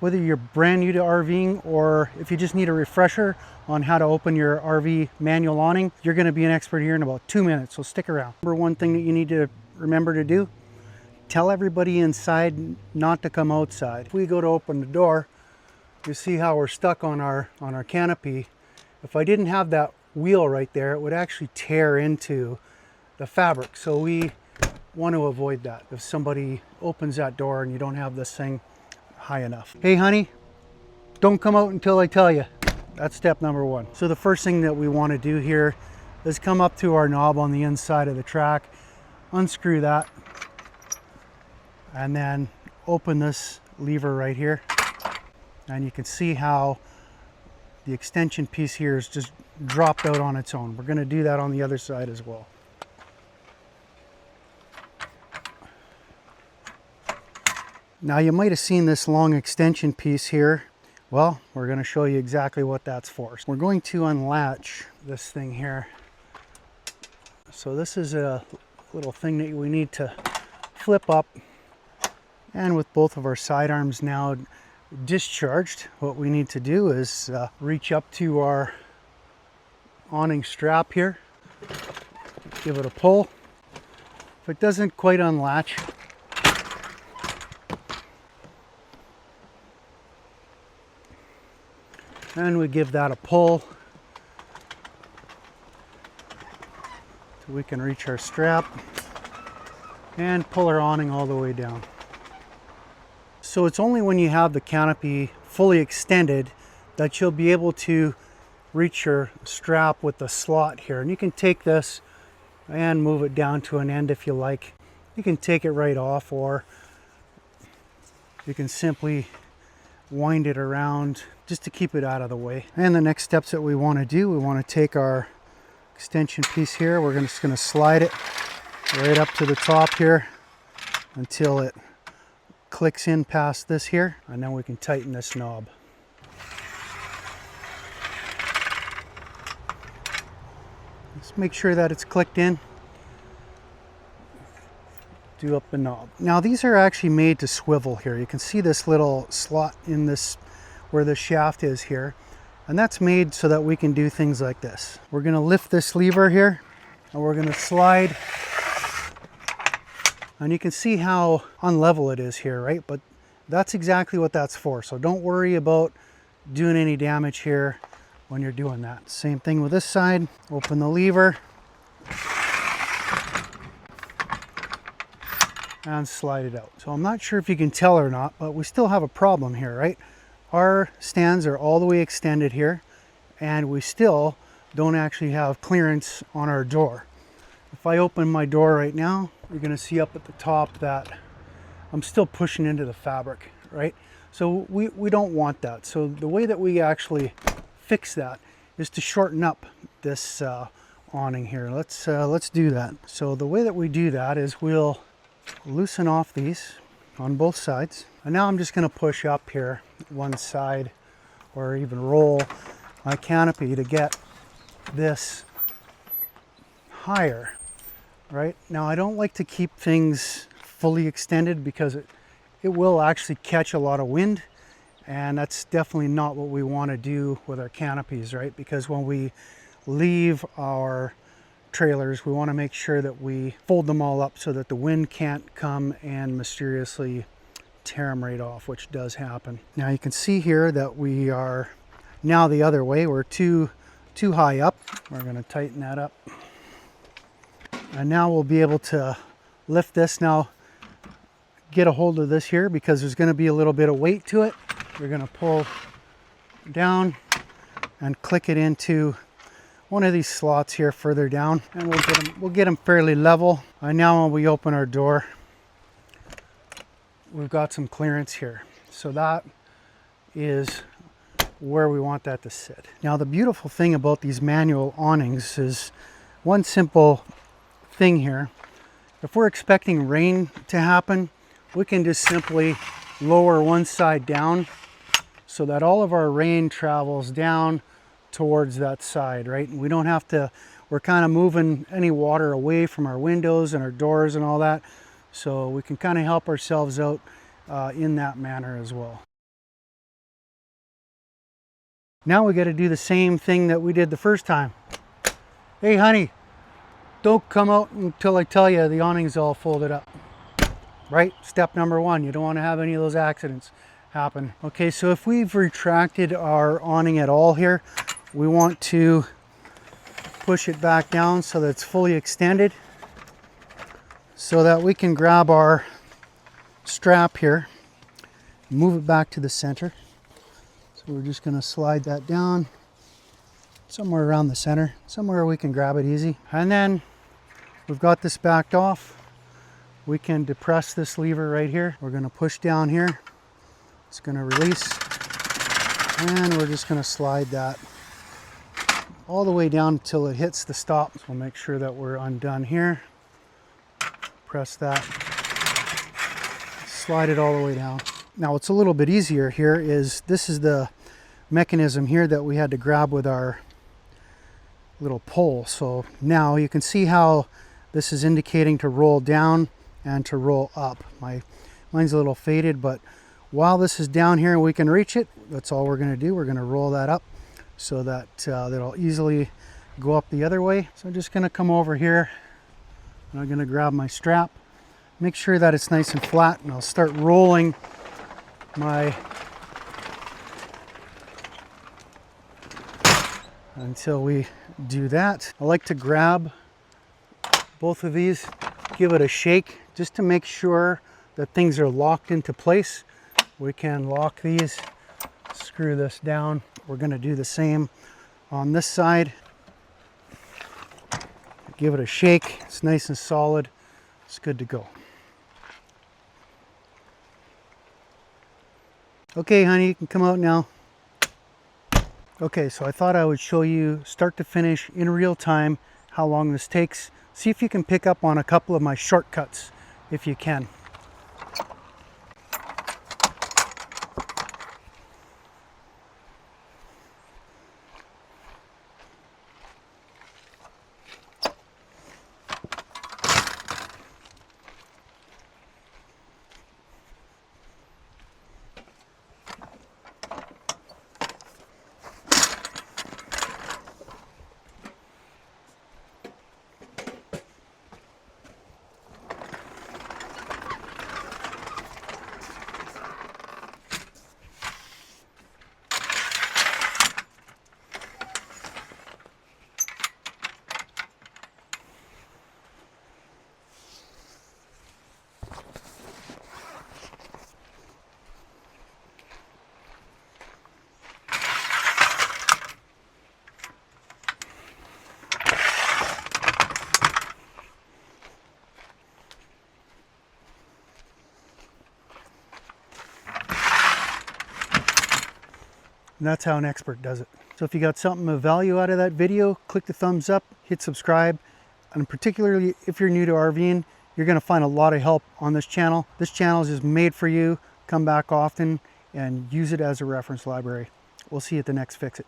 Whether you're brand new to RVing or if you just need a refresher on how to open your RV manual awning, you're going to be an expert here in about 2 minutes, so stick around. Number one thing that you need to remember to do, tell everybody inside not to come outside. If we go to open the door, you see how we're stuck on our canopy. If I didn't have that wheel right there, it would actually tear into the fabric. So we want to avoid that. If somebody opens that door and you don't have this thing high enough. Hey honey, don't come out until I tell you. That's step number one. So the first thing that we want to do here is come up to our knob on the inside of the track, unscrew that, and then open this lever right here. And you can see how the extension piece here is just dropped out on its own. We're going to do that on the other side as well. Now you might have seen this long extension piece here. Well, we're going to show you exactly what that's for. We're going to unlatch this thing here. So this is a little thing that we need to flip up. And with both of our sidearms now discharged, what we need to do is reach up to our awning strap here, give it a pull. If it doesn't quite unlatch, and we give that a pull so we can reach our strap and pull our awning all the way down. So it's only when you have the canopy fully extended that you'll be able to reach your strap with the slot here. And you can take this and move it down to an end if you like. You can take it right off, or you can simply wind it around just to keep it out of the way. And the next steps that we want to do, we want to take our extension piece here, we're just going to slide it right up to the top here until it clicks in past this here, and then we can tighten this knob. Just make sure that it's clicked in. Do up the knob. Now these are actually made to swivel here. You can see this little slot in this where the shaft is here, and that's made so that we can do things like this. We're going to lift this lever here and we're going to slide, and you can see how unlevel it is here, right? But that's exactly what that's for. So don't worry about doing any damage here when you're doing that. Same thing with this side. Open the lever and slide it out. So I'm not sure if you can tell or not, but we still have a problem here, right? Our stands are all the way extended here, and we still don't actually have clearance on our door. If I open my door right now, you're going to see up at the top that I'm still pushing into the fabric, right? So we don't want that. So the way that we actually fix that is to shorten up this awning here. Let's do that. So the way that we do that is we'll loosen off these on both sides, and now I'm just going to push up here one side, or even roll my canopy to get this higher. Right now, I don't like to keep things fully extended because it will actually catch a lot of wind, and that's definitely not what we want to do with our canopies, right? Because when we leave our trailers, we want to make sure that we fold them all up so that the wind can't come and mysteriously tear them right off, which does happen. Now you can see here that we are now the other way. We're too high up. We're going to tighten that up. And now we'll be able to lift this. Now get a hold of this here because there's going to be a little bit of weight to it. We're going to pull down and click it into one of these slots here further down, and we'll get them fairly level. And now when we open our door, we've got some clearance here. So that is where we want that to sit. Now the beautiful thing about these manual awnings is one simple thing here. If we're expecting rain to happen, we can just simply lower one side down so that all of our rain travels down towards that side, right? And we don't have to, we're kind of moving any water away from our windows and our doors and all that. So we can kind of help ourselves out in that manner as well. Now we got to do the same thing that we did the first time. Hey honey, don't come out until I tell you the awning's all folded up. Right? Step number one, you don't want to have any of those accidents happen. Okay, so if we've retracted our awning at all here, we want to push it back down so that it's fully extended, so that we can grab our strap here, move it back to the center. So we're just going to slide that down somewhere around the center, somewhere we can grab it easy. And then we've got this backed off. We can depress this lever right here. We're going to push down here. It's going to release, and we're just going to slide that all the way down until it hits the stop. So we'll make sure that we're undone here. Press that, slide it all the way down. Now what's a little bit easier here is this is the mechanism here that we had to grab with our little pole. So now you can see how this is indicating to roll down and to roll up. Mine's a little faded, but while this is down here and we can reach it, that's all we're going to do. We're going to roll that up so that that'll easily go up the other way. So I'm just going to come over here and I'm going to grab my strap, make sure that it's nice and flat, and I'll start rolling my until we do that. I like to grab both of these, give it a shake just to make sure that things are locked into place. We can lock these, screw this down. We're going to do the same on this side. Give it a shake. It's nice and solid. It's good to go. Okay, honey, you can come out now. Okay, so I thought I would show you start to finish in real time how long this takes. See if you can pick up on a couple of my shortcuts if you can. And that's how an expert does it. So if you got something of value out of that video, click the thumbs up, hit subscribe. And particularly if you're new to RVing, you're going to find a lot of help on this channel. This channel is just made for you. Come back often and use it as a reference library. We'll see you at the next Fix It.